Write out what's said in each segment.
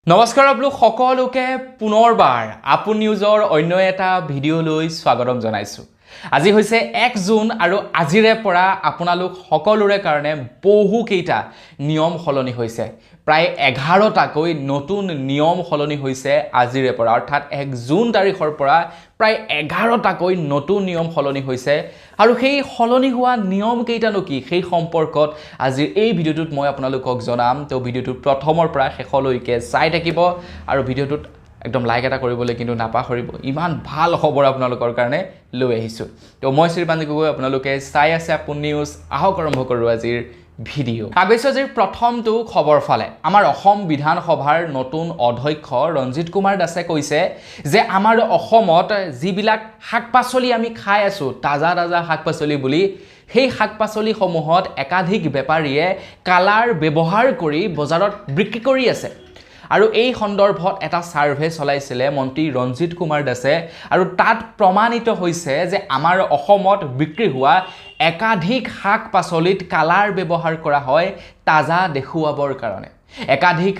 নমস্কাৰ আপোনালোক সকলোকে পুনৰবাৰ আপন নিউজৰ অন্য এটা ভিডিঅ'লৈ স্বাগতম জনাইছো। আজি হৈছে 1 জুন আৰু আজিৰে পৰা আপোনালোক সকলোৰে কাৰণে বহু কেইটা নিয়ম সলনি হৈছে। প্ৰায় 11টাকৈ নতুন নিয়ম সলনি হৈছে আজিৰে পৰা, অৰ্থাৎ 1 জুন তাৰিখৰ পৰা প্ৰায় 11টাকৈ নতুন নিয়ম সলনি হৈছে আৰু সেই সলনি হোৱা নিয়ম কেইটানো কি সেই সম্পৰ্কত আজিৰ এই ভিডিঅ'টোত মই আপোনালোকক জনাম। তো ভিডিঅ'টো প্ৰথমৰ পৰা শেষলৈকে চাই থাকিব আৰু ভিডিঅ'টোত একদম লাইক এটা কৰিবলৈ কিন্তু নাপাহৰিব। ইমান ভাল খবৰ আপোনালোকৰ কাৰণে লৈ আহিছো। তো মই শ্ৰীপাঞ্জি গগৈ, আপোনালোকে চাই আছে আপোন নিউজ। আহক আৰম্ভ কৰোঁ আজিৰ ভিডিঅ'। আগৈছো আজিৰ প্ৰথমটো খবৰ ফালে। আমাৰ অসম বিধানসভাৰ নতুন অধ্যক্ষ ৰঞ্জিত কুমাৰ দাসে কৈছে যে আমাৰ অসমত যিবিলাক শাক-পাচলি আমি খাই আছো, তাজা তাজা শাক-পাচলি বুলি, সেই শাক-পাচলিসমূহত একাধিক বেপাৰীয়ে কালাৰ ব্যৱহাৰ কৰি বজাৰত বিক্ৰী কৰি আছে। আৰু এই সন্দৰ্ভত এটা সাৰ্ভে চলাইছিলে মন্ত্ৰী ৰঞ্জিত কুমাৰ দাসে আৰু তাত প্ৰমাণিত হৈছে যে আমাৰ অসমত বিক্ৰী হোৱা একাধিক শাক-পাচলিত কালাৰ ব্যৱহাৰ কৰা হয় তাজা দেখুৱাবৰ কাৰণে। একাধিক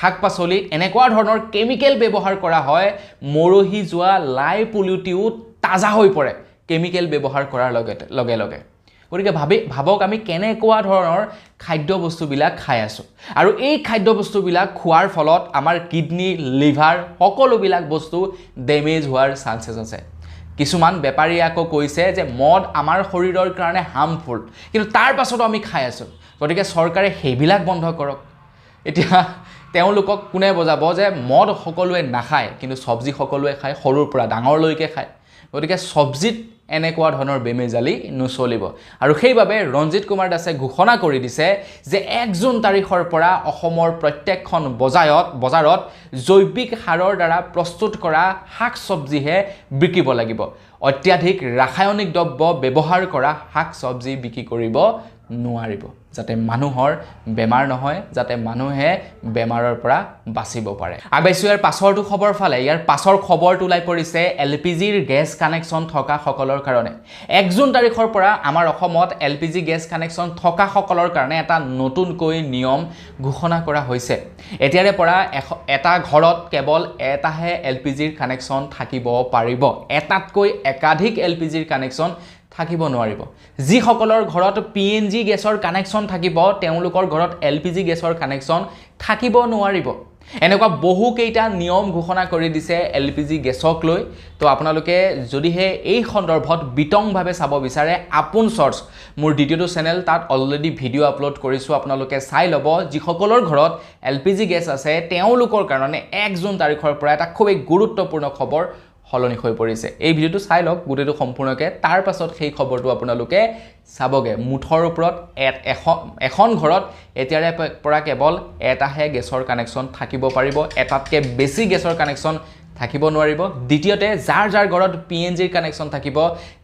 শাক-পাচলিত এনেকুৱা ধৰণৰ কেমিকেল ব্যৱহাৰ কৰা হয়, মৰহি যোৱা লাই পুলিটিও তাজা হৈ পৰে কেমিকেল ব্যৱহাৰ কৰাৰ লগে লগে। গতিকে ভাবক আমি কেনেকুৱা ধৰণৰ খাদ্য বস্তুবিলাক খাই আছো আৰু এই খাদ্য বস্তুবিলাক খোৱাৰ ফলত আমাৰ কিডনি, লিভাৰ সকলোবিলাক বস্তু ডেমেজ হোৱাৰ চান্সেছ আছে। কিছুমান বেপাৰীয়ে আকৌ কৈছে যে মদ আমাৰ শৰীৰৰ কাৰণে হাৰ্মফুল, কিন্তু তাৰ পাছতো আমি খাই আছো। গতিকে চৰকাৰে সেইবিলাক বন্ধ কৰক। এতিয়া তেওঁলোকক কোনে বজাব যে মদ সকলোৱে নাখায় কিন্তু চব্জি সকলোৱে খায়, সৰুৰ পৰা ডাঙৰলৈকে খায়। গতিকে চব্জিত এনেকুৱা ধৰণৰ বেমেজালি নচলিব আৰু সেইবাবে ৰঞ্জিত কুমাৰ দাসে ঘোষণা কৰি দিছে যে 1 জুন তাৰিখৰ পৰা অসমৰ প্ৰত্যেকখন বজাৰত জৈৱিক সাৰৰ দ্বাৰা প্ৰস্তুত কৰা শাক-চব্জিহে বিকিব লাগিব। অত্যাধিক ৰাসায়নিক দ্ৰব্য ব্যৱহাৰ কৰা শাক-চব্জি বিক্ৰী কৰিব নোৱাৰিব, যাতে মানুহৰ বেমাৰ নহয়, যাতে মানুহে বেমাৰৰ পৰা বাচিব পাৰে। আগবাইছো ইয়াৰ পাছৰটো খবৰ ফালে। ইয়াৰ পাছৰ খবৰটো ওলাই পৰিছে LPGৰ গেছ কানেকশ্যন থকা সকলৰ কাৰণে। 1 জুন তাৰিখৰ পৰা আমাৰ অসমত LPG গেছ কানেকশ্যন থকা সকলৰ কাৰণে এটা নতুনকৈ নিয়ম ঘোষণা কৰা হৈছে। এতিয়াৰে পৰা এটা ঘৰত কেৱল এটাহে LPGৰ কানেকশ্যন থাকিব পাৰিব, এটাতকৈ একাধিক LPGৰ কানেকশ্যন থাকিব নোৱাৰিব। যিসকলৰ ঘৰত PNG গেছৰ কানেকশ্যন থাকিব তেওঁলোকৰ ঘৰত LPG গেছৰ কানেকশ্যন থাকিব নোৱাৰিব। এনেকুৱা বহু কেইটা নিয়ম ঘোষণা কৰি দিছে LPG গেছক লৈ। তো আপোনালোকে যদিহে এই সন্দৰ্ভত বিতংভাৱে চাব বিচাৰে, আপোন চৰ্চ মোৰ দ্বিতীয়টো চেনেল, তাত অলৰেডি ভিডিঅ' আপলোড কৰিছোঁ, আপোনালোকে চাই ল'ব। যিসকলৰ ঘৰত LPG গেছ আছে তেওঁলোকৰ কাৰণে 1 জুন তাৰিখৰ পৰা এটা খুবেই গুৰুত্বপূৰ্ণ খবৰ সলনি হৈ পৰিছে। এই ভিডিঅ'টো চাই লওক গোটেইটো সম্পূৰ্ণকৈ, তাৰ পাছত সেই খবৰটো আপোনালোকে চাবগে। মুঠৰ ওপৰত এখন ঘৰত এতিয়াৰে পৰা কেৱল এটাহে গেছৰ কানেকশ্যন থাকিব পাৰিব, এটাতকৈ বেছি গেছৰ কানেকশ্যন থাকিব নোৱাৰিব। দ্বিতীয়তে যাৰ যাৰ ঘৰত PNGৰ কানেকশ্যন থাকিব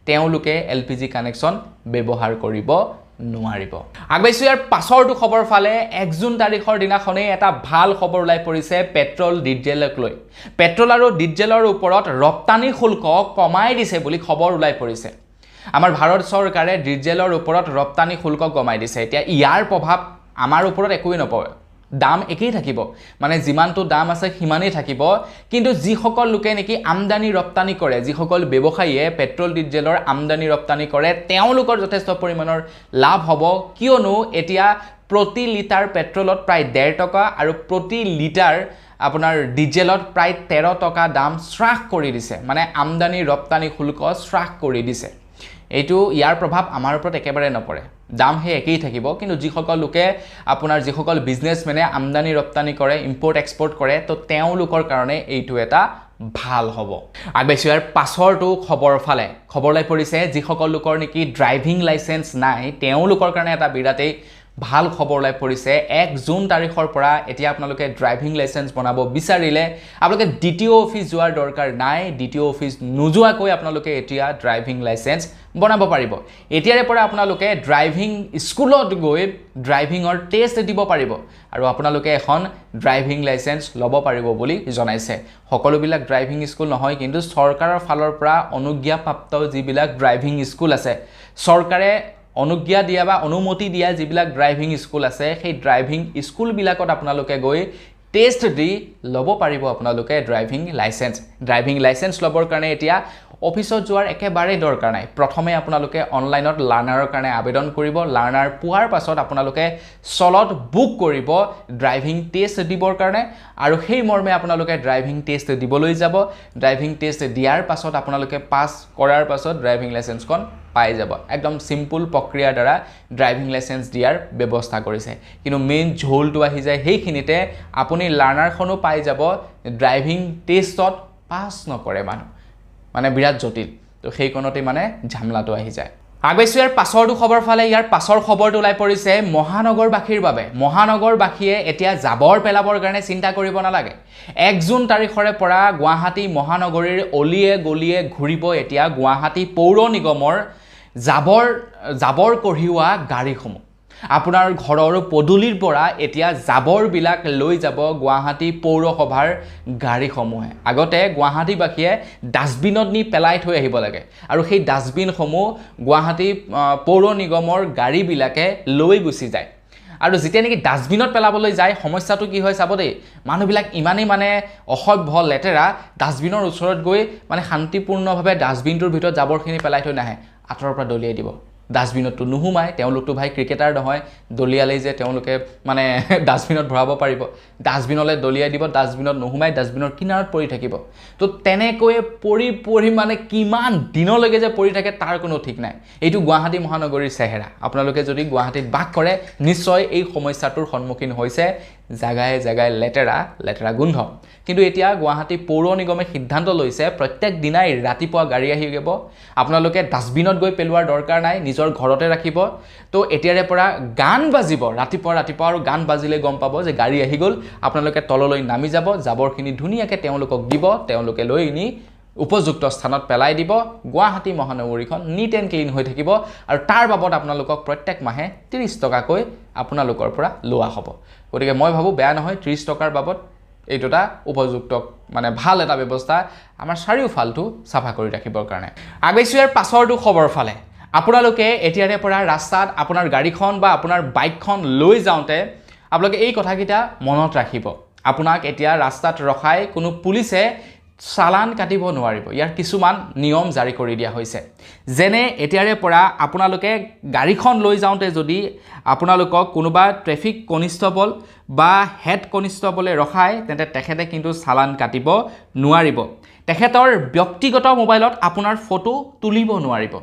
তেওঁলোকে LPG কানেকশ্যন ব্যৱহাৰ কৰিব নোৱাৰিব। আগবাইছো ইয়াৰ পাছৰটো খবৰ ফালে। 1 জুন তাৰিখৰ দিনাখনেই এটা ভাল খবৰ ওলাই পৰিছে পেট্ৰল ডিজেলক লৈ। পেট্ৰল আৰু ডিজেলৰ ওপৰত ৰপ্তানি শুল্ক কমাই দিছে বুলি খবৰ ওলাই পৰিছে। আমাৰ ভাৰত চৰকাৰে ডিজেলৰ ওপৰত ৰপ্তানি শুল্ক কমাই দিছে। এতিয়া ইয়াৰ প্ৰভাৱ আমাৰ ওপৰত একোৱেই নপৰে, দাম একেই থাকিব, মানে যিমানটো দাম আছে সিমানেই থাকিব। কিন্তু যিসকল লোকে নেকি আমদানি ৰপ্তানি কৰে, যিসকল ব্যৱসায়ীয়ে পেট্ৰল ডিজেলৰ আমদানি ৰপ্তানি কৰে, তেওঁলোকৰ যথেষ্ট পৰিমাণৰ লাভ হ'ব। কিয়নো এতিয়া প্ৰতি লিটাৰ পেট্ৰলত প্ৰায় 1.5 টকা আৰু প্ৰতি লিটাৰ আপোনাৰ ডিজেলত প্ৰায় 13 টকা দাম হ্ৰাস কৰি দিছে, মানে আমদানি ৰপ্তানি শুল্ক হ্ৰাস কৰি দিছে। এইটো ইয়াৰ প্ৰভাৱ আমাৰ ওপৰত একেবাৰে নপৰে, দাম সেই একেই থাকিব। কিন্তু যিসকল বিজনেছমেনে আমদানি ৰপ্তানি কৰে, ইম্পৰ্ট এক্সপৰ্ট কৰে, তো তেওঁলোকৰ কাৰণে এইটো এটা ভাল হ'ব। আগবাইছো ইয়াৰ পাছৰটো খবৰ ফালে। খবৰ ওলাই পৰিছে যিসকল লোকৰ নেকি ড্ৰাইভিং লাইচেন্স নাই তেওঁলোকৰ কাৰণে এটা বিৰাটেই ভাল খবৰ ওলাই পৰিছে। 1 জুন তাৰিখৰ পৰা এতিয়া আপোনালোকে ড্ৰাইভিং লাইচেন্স বনাব বিচাৰিলে আপোনালোকে DTO অফিচ যোৱাৰ দৰকাৰ নাই। DTO অফিচ নোযোৱাকৈ আপোনালোকে এতিয়া ড্ৰাইভিং লাইচেন্স বনাব পাৰিব। এতিয়াৰে পৰা আপোনালোকে ড্ৰাইভিং স্কুলত গৈ ড্ৰাইভিঙৰ টেষ্ট দিব পাৰিব আৰু আপোনালোকে এখন ড্ৰাইভিং লাইচেন্স ল'ব পাৰিব বুলি জনাইছে। সকলোবিলাক ড্ৰাইভিং স্কুল নহয়, কিন্তু চৰকাৰৰ ফালৰ পৰা অনুজ্ঞাপ্ৰাপ্ত যিবিলাক ড্ৰাইভিং স্কুল আছে, চৰকাৰে অনুজ্ঞা দিয়া বা অনুমতি দিয়া যিবিলাক ড্ৰাইভিং স্কুল আছে, সেই ড্ৰাইভিং স্কুলবিলাকত আপোনালোকে গৈ টেষ্ট দি ল'ব পাৰিব আপোনালোকে ড্ৰাইভিং লাইসেন্স ল'বৰ কাৰণে এতিয়া অফিসত যোৱাৰ একেবাৰে দৰকাৰ নাই প্ৰথমে আপোনালোকে অনলাইনত লাৰ্ণাৰৰ কাৰণে আবেদন কৰিব লাৰ্ণাৰ পোৱাৰ পাছত আপোনালোকে চলত বুক কৰিব ড্ৰাইভিং টেষ্ট দিবৰ কাৰণে আৰু সেই মৰ্মে আপোনালোকে ড্ৰাইভিং টেষ্ট দিবলৈ যাব ড্ৰাইভিং টেষ্ট দিয়াৰ পাছত আপোনালোকে পাস কৰাৰ পাছত ড্ৰাইভিং লাইসেন্সখন পাই যাব একদম সিম্পল প্ৰক্ৰিয়াৰ দ্বাৰা ড্ৰাইভিং লাইসেন্স দিয়াৰ ব্যৱস্থা কৰিছে কিন্তু মেইন ঝোলটো আহি যায় সেইখিনিতে আপুনি লাৰ্ণাৰখনো পাই যাব ড্ৰাইভিং টেষ্টত পাস নকৰে মানুহ মানে বিৰাট জটিল তো সেইকণতে মানে ঝামলাটো আহি যায় আগৈছো ইয়াৰ পাছৰটো খবৰ ফালে ইয়াৰ পাছৰ খবৰটো ওলাই পৰিছে মহানগৰবাসীৰ বাবে মহানগৰবাসীয়ে এতিয়া জাবৰ পেলাবৰ কাৰণে চিন্তা কৰিব নালাগে 1 জুন তাৰিখৰে পৰা গুৱাহাটী মহানগৰীৰ অলিয়ে গলিয়ে ঘূৰিব এতিয়া গুৱাহাটী পৌৰ নিগমৰ জাবৰ কঢ়িওৱা গাড়ীসমূহ আপোনাৰ ঘৰৰ পদুলিৰ পৰা এতিয়া জাবৰবিলাক লৈ যাব গুৱাহাটী পৌৰসভাৰ গাড়ীসমূহে আগতে গুৱাহাটীবাসীয়ে ডাষ্টবিনত নি পেলাই থৈ আহিব লাগে আৰু সেই ডাষ্টবিনসমূহ গুৱাহাটী পৌৰ নিগমৰ গাড়ীবিলাকে লৈ গুচি যায় আৰু যেতিয়া নেকি ডাষ্টবিনত পেলাবলৈ যায় সমস্যাটো কি হয় চাব দেই মানুহবিলাক ইমানেই মানে অসভ্য লেতেৰা ডাষ্টবিনৰ ওচৰত গৈ মানে শান্তিপূৰ্ণভাৱে ডাষ্টবিনটোৰ ভিতৰত জাবৰখিনি পেলাই থৈ নাহে আঁতৰৰ পৰা দলিয়াই দিব ডাষ্টবিনতো নুহুমাই তেওঁলোকতো ভাই ক্ৰিকেটাৰ নহয় দলিয়ালেই যে তেওঁলোকে মানে ডাষ্টবিনত ভৰাব পাৰিব ডাষ্টবিনলৈ দলিয়াই দিব ডাষ্টবিনত নুহুমাই ডাষ্টবিনৰ কিনাৰত পৰি থাকিব তো তেনেকৈ পৰি মানে কিমান দিনলৈকে যে পৰি থাকে তাৰ কোনো ঠিক নাই এইটো গুৱাহাটী মহানগৰীৰ চেহেৰা আপোনালোকে যদি গুৱাহাটীত বাস কৰে নিশ্চয় এই সমস্যাটোৰ সন্মুখীন হৈছে জাগায় লেতেৰা গোন্ধ কিন্তু এতিয়া গুৱাহাটী পৌৰ নিগমে সিদ্ধান্ত লৈছে প্ৰত্যেক দিনাই ৰাতিপুৱা গাড়ী আহিব আপোনালোকে ডাষ্টবিনত গৈ পেলোৱাৰ দৰকাৰ নাই নিজৰ ঘৰতে ৰাখিব তো এতিয়াৰে পৰা গান বাজিব ৰাতিপুৱা আৰু গান বাজিলে গম পাব যে গাড়ী আহি গ'ল আপোনালোকে তললৈ নামি যাব জাবৰখিনি ধুনীয়াকৈ তেওঁলোকক দিব তেওঁলোকে লৈ নি উপযুক্ত স্থানত পেলাই দিব গুৱাহাটী মহানগৰীখন নিট এণ্ড ক্লিন হৈ থাকিব আৰু তাৰ বাবদ আপোনালোকক প্ৰত্যেক মাহে 30 টকাকৈ আপোনালোকৰ পৰা লোৱা হ'ব গতিকে মই ভাবো বেয়া নহয় 30 টকাৰ বাবদ এইটোটা উপযুক্ত মানে ভাল এটা ব্যৱস্থা আমাৰ চাৰিওফালটো সাফা কৰি ৰাখিবৰ কাৰণে আগৈছো ইয়াৰ পাছৰটো খবৰ ফালে আপোনালোকে এতিয়াৰে পৰা ৰাস্তাত আপোনাৰ গাড়ীখন বা আপোনাৰ বাইকখন লৈ যাওঁতে আপোনালোকে এই কথাকিটা মনত ৰাখিব আপোনাক এতিয়া ৰাস্তাত ৰখাই কোনো পুলিচে চালান কাটিব নোৱাৰিব ইয়াৰ কিছুমান নিয়ম জাৰি কৰি দিয়া হৈছে যেনে এতিয়াৰে পৰা আপোনালোকে গাড়ীখন লৈ যাওঁতে যদি আপোনালোকক কোনোবা ট্ৰেফিক কনিষ্টেবল বা হেড কনিষ্টেবলে ৰখায় তেন্তে তেখেতে কিন্তু চালান কাটিব নোৱাৰিব তেখেতৰ ব্যক্তিগত মোবাইলত আপোনাৰ ফটো তুলিব নোৱাৰিব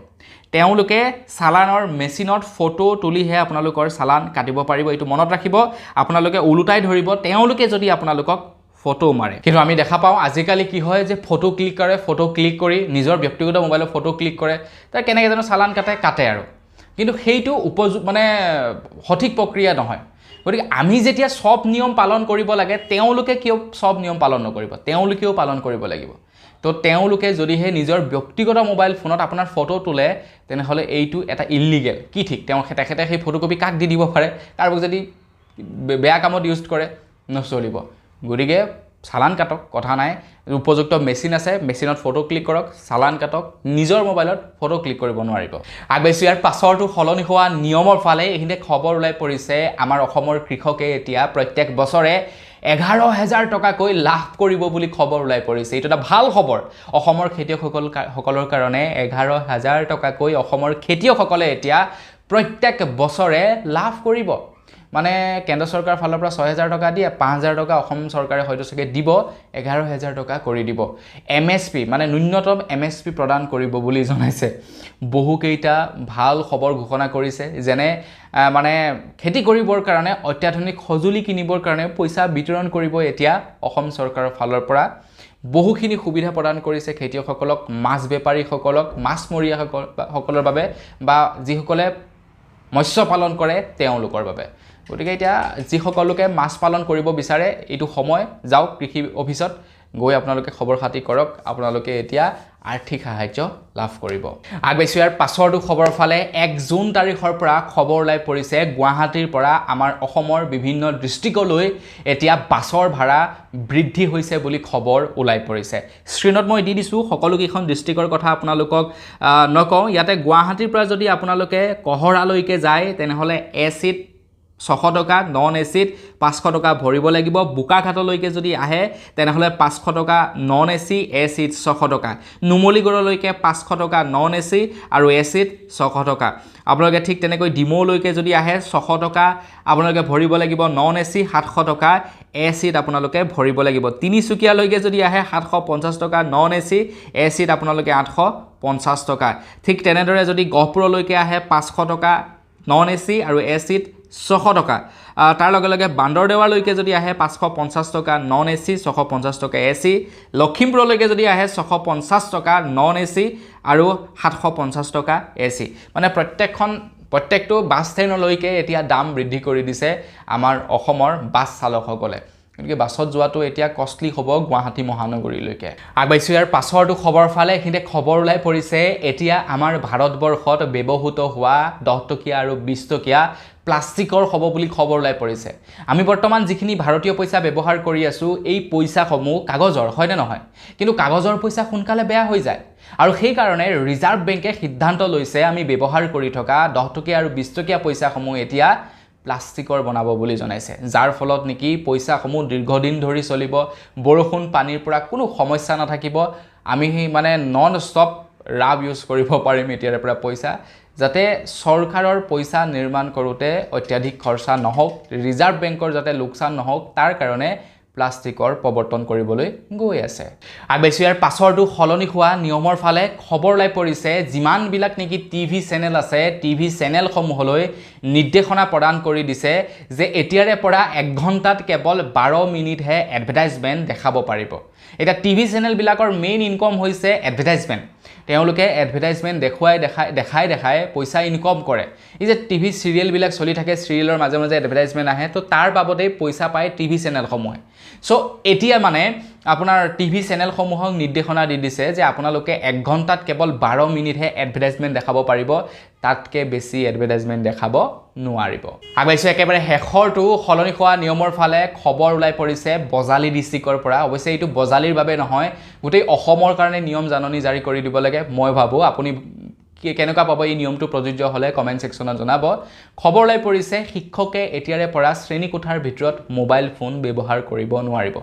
তেওঁলোকে চালানৰ মেচিনত ফটো তুলিহে আপোনালোকৰ চালান কাটিব পাৰিব এইটো মনত ৰাখিব আপোনালোকে উলুটাই ধৰিব তেওঁলোকে যদি আপোনালোকক ফটো মাৰে কিন্তু আমি দেখা পাওঁ আজিকালি কি হয় যে ফটো ক্লিক কৰি নিজৰ ব্যক্তিগত মোবাইলত ফটো ক্লিক কৰে তাৰ কেনেকৈ জানো চালান কাটে আৰু কিন্তু সেইটো মানে সঠিক প্ৰক্ৰিয়া নহয় গতিকে আমি যেতিয়া সব নিয়ম পালন কৰিব লাগে তেওঁলোকে কিয় সব নিয়ম পালন নকৰিব তেওঁলোকেও পালন কৰিব লাগিব তো তেওঁলোকে যদিহে নিজৰ ব্যক্তিগত মোবাইল ফোনত আপোনাৰ ফটো তোলে তেনেহলে এইটো এটা ইলিগেল কি ঠিক তেখেতে সেই ফটোকপি কাক দি দিব পাৰে কাৰোবাক যদি বেয়া কামত ইউজ কৰে নচলিব গতিকে চালান কাটক কথা নাই উপযুক্ত মেচিন আছে মেচিনত ফটো ক্লিক কৰক চালান কাটক নিজৰ মোবাইলত ফটো ক্লিক কৰিব নোৱাৰিব আগৈছো ইয়াৰ পাছৰটো সলনি হোৱা নিয়মৰ ফালে এইখিনিতে খবৰ ওলাই পৰিছে আমাৰ অসমৰ কৃষকে এতিয়া প্ৰত্যেক বছৰে 11,000 টকাকৈ লাভ কৰিব বুলি খবৰ ওলাই পৰিছে এইটো এটা ভাল খবৰ অসমৰ খেতিয়কসকলৰ কাৰণে 11,000 টকাকৈ অসমৰ খেতিয়কসকলে এতিয়া প্ৰত্যেক বছৰে লাভ কৰিব মানে কেন্দ্ৰ চৰকাৰ ফালৰ পৰা 6,000 টকা দিয়ে 5,000 টকা অসম চৰকাৰে হয়তো সকে দিব 11,000 টকা কৰি দিব এমএসপি মানে ন্যূনতম এমএসপি প্ৰদান কৰিব বুলি জনাইছে বহুকেইটা ভাল খবৰ ঘোষণা কৰিছে যেনে মানে খেতি কৰিবৰ কাৰণে অত্যাধুনিক সঁজুলি কিনিবৰ কাৰণে পইচা বিতৰণ কৰিব এতিয়া অসম চৰকাৰৰ ফালৰ পৰা বহুখিনি সুবিধা প্ৰদান কৰিছে খেতিয়কসকলক মাছ বেপাৰীসকলক মাছমৰীয়াসকলৰ বাবে বা যিসকলে মৎস্য পালন কৰে তেওঁলোকৰ বাবে গতিকে এতিয়া যিসকলকে মাছ পালন কৰিব বিচাৰে এইটো সময় যাওক কৃষি অফিচত গৈ আপোনালোকে খবৰ খাতি কৰক আপোনালোকে এতিয়া আৰ্থিক সাহায্য লাভ কৰিব আগৈছো ইয়াৰ পাছৰটো খবৰ ফালে 1 জুন তাৰিখৰ পৰা খবৰ ওলাই পৰিছে গুৱাহাটীৰ পৰা আমাৰ অসমৰ বিভিন্ন ডিষ্ট্ৰিক্টলৈ এতিয়া বাছৰ ভাড়া বৃদ্ধি হৈছে বুলি খবৰ ওলাই পৰিছে স্ক্ৰীনত মই দি দিছো সকলো কেইখন ডিষ্ট্ৰিক্টৰ কথা আপোনালোকক নকওঁ ইয়াতে গুৱাহাটীৰ পৰা যদি আপোনালোকে কহৰালৈকে যায় তেনেহলে এচিত 600 টকা, নন এচিত 500 টকা ভৰিব লাগিব। বোকাখাটলৈকে যদি আহে তেনেহ'লে 500 টকা নন এচি, এচিত 600 টকা। নুমলীগড়লৈকে 500 টকা নন এচি আৰু এচিত 600 টকা। আপোনালোকে ঠিক তেনেকৈ ডিমৌলৈকে যদি আহে 600 টকা আপোনালোকে ভৰিব লাগিব নন এচি, 700 টকা এচিত আপোনালোকে ভৰিব লাগিব। তিনিচুকীয়ালৈকে যদি আহে 750 টকা নন এচি, এচিত আপোনালোকে 850 টকা। ঠিক তেনেদৰে যদি গহপুৰলৈকে আহে 500 টকা নন এচি আৰু এচিত 600 টকা। তাৰ লগে লগে বান্দৰদেৱালৈকে যদি আহে 550 টকা নন এচি, 650 টকা এচি। লখিমপুৰলৈকে যদি আহে 650 টকা নন এচি আৰু 750 টকা এচি। মানে প্ৰত্যেকটো বাছ ষ্টেণ্ডলৈকে এতিয়া দাম বৃদ্ধি কৰি দিছে আমাৰ অসমৰ বাছ চালকসকলে। গতিকে বাছত যোৱাটো এতিয়া কষ্টলি হ'ব গুৱাহাটী মহানগৰীলৈকে। আগবাঢ়িছোঁ ইয়াৰ পাছৰটো খবৰ ফালে। এইখিনিতে খবৰ ওলাই পৰিছে এতিয়া আমাৰ ভাৰতবৰ্ষত ব্যৱহৃত হোৱা 10 টকীয়া আৰু 20 টকীয়া প্লাষ্টিকৰ হ'ব বুলি খবৰ ওলাই পৰিছে। আমি বৰ্তমান যিখিনি ভাৰতীয় পইচা ব্যৱহাৰ কৰি আছোঁ এই পইচাসমূহ কাগজৰ হয়নে নহয়? কিন্তু কাগজৰ পইচা সোনকালে বেয়া হৈ যায় আৰু সেইকাৰণে ৰিজাৰ্ভ বেংকে সিদ্ধান্ত লৈছে আমি ব্যৱহাৰ কৰি থকা 10 টকীয়া আৰু 20 টকীয়া পইচাসমূহ এতিয়া প্লাষ্টিকৰ বনাব বুলি জনাইছে। যাৰ ফলত নেকি পইচাসমূহ দীৰ্ঘদিন ধৰি চলিব, বৰষুণ পানীৰ পৰা কোনো সমস্যা নাথাকিব। আমি মানে নন ষ্টপ ৰাব ইউজ কৰিব পাৰিম এতিয়াৰে পৰা পইচা, যাতে চৰকাৰৰ পইচা নিৰ্মাণ কৰোঁতে অত্যাধিক খৰচা নহওক, ৰিজাৰ্ভ বেংকৰ যাতে লোকচান নহওক, তাৰ কাৰণে প্লাষ্টিকৰ প্ৰৱৰ্তন কৰিবলৈ গৈ আছে। আগবাঢ়িছোঁ ইয়াৰ পাছৰটো সলনি হোৱা নিয়মৰ ফালে। খবৰ ওলাই পৰিছে যিমানবিলাক নেকি টিভি চেনেল আছে টিভি চেনেলসমূহলৈ নিৰ্দেশনা প্ৰদান কৰি দিছে যে এতিয়াৰে পৰা 1 ঘণ্টাত কেৱল 12 মিনিটহে এডভাৰটাইজমেণ্ট দেখাব পাৰিব। এতিয়া টিভি চেনেলবিলাকৰ মেইন ইনকম হৈছে এডভাৰটাইজমেণ্ট। তেওঁলোকে এডভাৰটাইজমেণ্ট দেখাই পইচা ইনকম কৰে। এই যে টিভি চিৰিয়েলবিলাক চলি থাকে, চিৰিয়েলৰ মাজে মাজে এডভাৰটাইজমেণ্ট আহে, তো তাৰ বাবদেই পইচা পায় টিভি চেনেলসমূহে। চ' এতিয়া মানে আপোনাৰ টিভি চেনেলসমূহক নিৰ্দেশনা দি দিছে যে আপোনালোকে 1 ঘণ্টাত কেৱল 12 মিনিটহে এডভাৰটাইজমেণ্ট দেখাব পাৰিব, তাতকৈ বেছি এডভাৰটাইজমেণ্ট দেখাব নোৱাৰিব। আগবাঢ়িছোঁ একেবাৰে শেষৰটো সলনি হোৱা নিয়মৰ ফালে। খবৰ ওলাই পৰিছে বজালী ডিষ্ট্ৰিক্টৰ পৰা। অৱশ্যে এইটো বজালীৰ বাবে নহয়, গোটেই অসমৰ কাৰণে নিয়ম জাননী জাৰি কৰি দিব লাগে। মই ভাবোঁ আপুনি কেনেকুৱা পাব এই নিয়মটো প্ৰযোজ্য হ'লে কমেণ্ট ছেকশ্যনত জনাব। খবৰ ওলাই পৰিছে শিক্ষকে এতিয়াৰে পৰা শ্ৰেণীকোঠাৰ ভিতৰত মোবাইল ফোন ব্যৱহাৰ কৰিব নোৱাৰিব।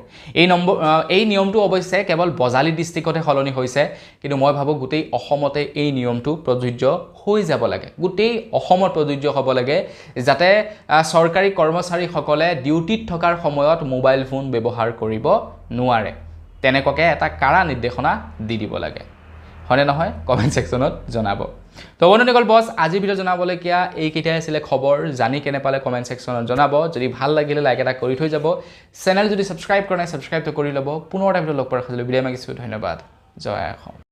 এই নিয়মটো অৱশ্যে কেৱল বজালী ডিষ্ট্ৰিক্টতে সলনি হৈছে, কিন্তু মই ভাবোঁ গোটেই অসমতে এই নিয়মটো প্ৰযোজ্য হৈ যাব লাগে। গোটেই অসমত প্ৰযোজ্য হ'ব লাগে, যাতে চৰকাৰী কৰ্মচাৰীসকলে ডিউটিত থকাৰ সময়ত মোবাইল ফোন ব্যৱহাৰ কৰিব নোৱাৰে। তেনেকুৱাকৈ এটা কাৰা নিৰ্দেশনা দি দিব লাগে। হয়নে নহয় কমেণ্ট ছেকশ্যনত জনাব। তো বন্ধুসকল বছ আজিৰ ভিডিঅ' জনাবলগীয়া এইকেইটাই আছিলে খবৰ। জানি কেনে পালে কমেণ্ট ছেকশ্যনত জনাব। যদি ভাল লাগিলে লাইক এটা কৰি থৈ যাব। চেনেল যদি ছাবস্ক্ৰাইব কৰা নাই ছাবস্ক্ৰাইবটো কৰি ল'ব। পুনৰ এটা ভিডিঅ' লগ পোৱাৰ খালি বিদায় মাগিছোঁ। ধন্যবাদ। জয় অসম।